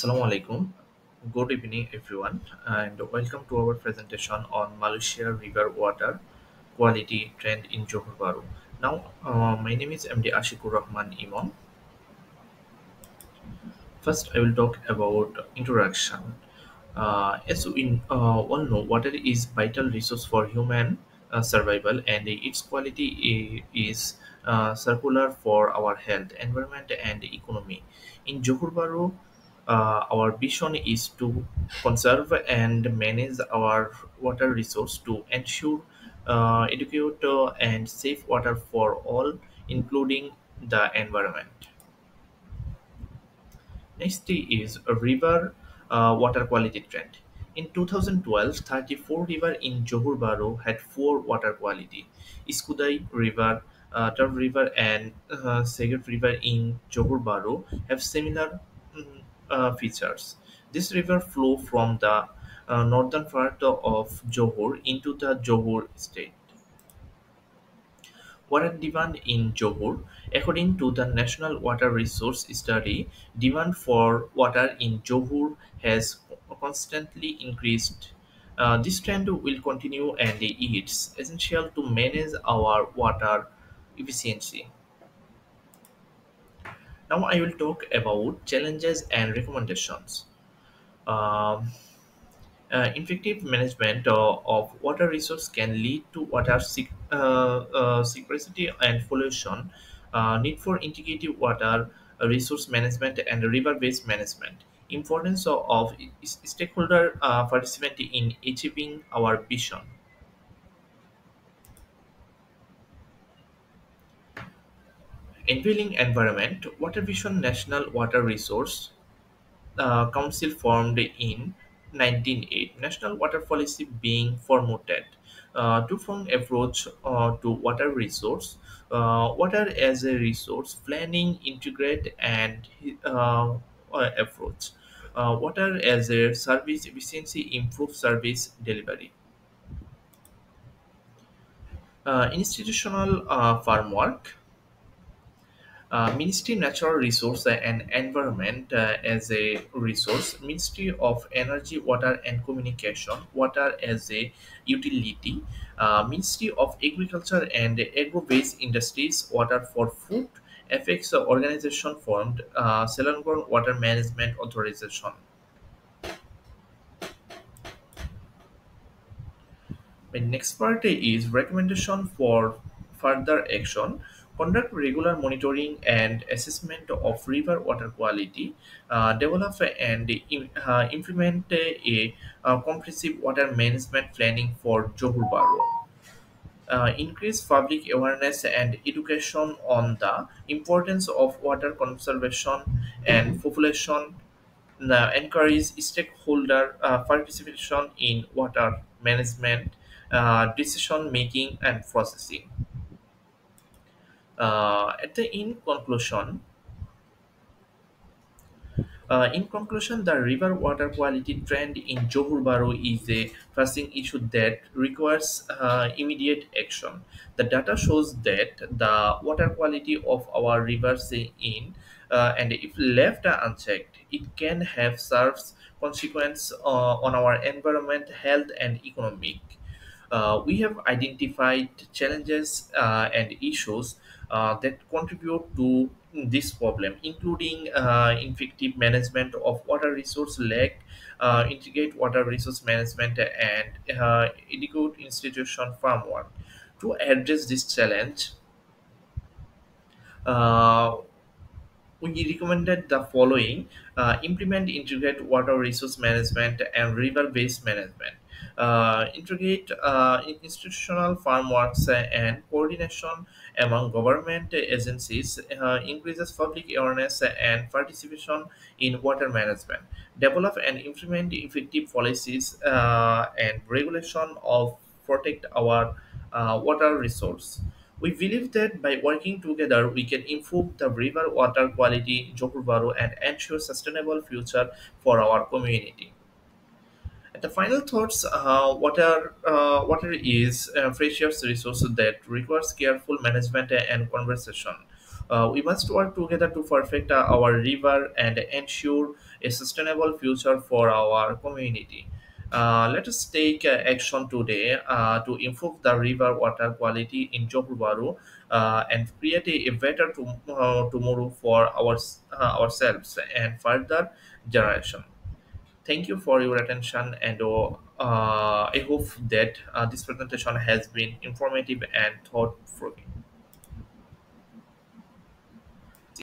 Assalamu alaikum. Good evening, everyone, and welcome to our presentation on Malaysia River Water Quality Trend in Johor Bahru. Now, my name is MD Ashikur Rahman Imam. First, I will talk about introduction. As we all know, water is vital resource for human survival, and its quality is circular for our health, environment, and economy. In Johor Bahru, our vision is to conserve and manage our water resource to ensure adequate and safe water for all, including the environment. Next is a river water quality trend. In 2012, 34 rivers in Johor Bahru had poor water quality. Iskudai River, Turf River, and Segat River in Johor Bahru have similar features. This river flow from the northern part of Johor into the Johor state. Water demand in Johor. According to the National Water Resource Study, demand for water in Johor has constantly increased. This trend will continue and it's essential to manage our water efficiency. Now I will talk about challenges and recommendations. Um, Effective management of water resource can lead to scarcity and pollution. Need for integrated water resource management and river-based management. Importance of stakeholder participant in achieving our vision. Enabling environment. Water Vision National Water Resource Council formed in 1908, national water policy being promoted. Two-pronged approach to water resource. Water as a resource, planning, integrate, and approach. Water as a service efficiency, improve service delivery. Institutional framework. Ministry Natural Resource and Environment as a resource, Ministry of Energy, Water and Communication, Water as a utility, Ministry of Agriculture and Agro-based Industries, Water for Food, FX organization formed, Selangor Water Management Authorization. My next part is recommendation for further action. Conduct regular monitoring and assessment of river water quality. Develop and implement a comprehensive water management planning for Johor Bahru. Increase public awareness and education on the importance of water conservation and population. Encourage stakeholder participation in water management, decision making, and processing. At the in conclusion, the river water quality trend in Johor Bahru is a pressing issue that requires immediate action. The data shows that the water quality of our rivers and if left unchecked, it can have serious consequence on our environment, health, and economic. We have identified challenges and issues that contribute to this problem, including effective management of water resource lack, integrate water resource management, and adequate institution framework. To address this challenge, uh, we recommended the following: implement integrate water resource management and river based management, integrate institutional frameworks and coordination among government agencies, increases public awareness and participation in water management, develop and implement effective policies and regulation of protect our water resource. We believe that by working together, we can improve the river water quality in Johor Bahru and ensure sustainable future for our community. And the final thoughts: water is a precious resource that requires careful management and conversation. We must work together to perfect our river and ensure a sustainable future for our community. Let us take action today to improve the river water quality in Johor Bahru and create a better tomorrow for ourselves and further generation. Thank you for your attention, and I hope that this presentation has been informative and thought provoking.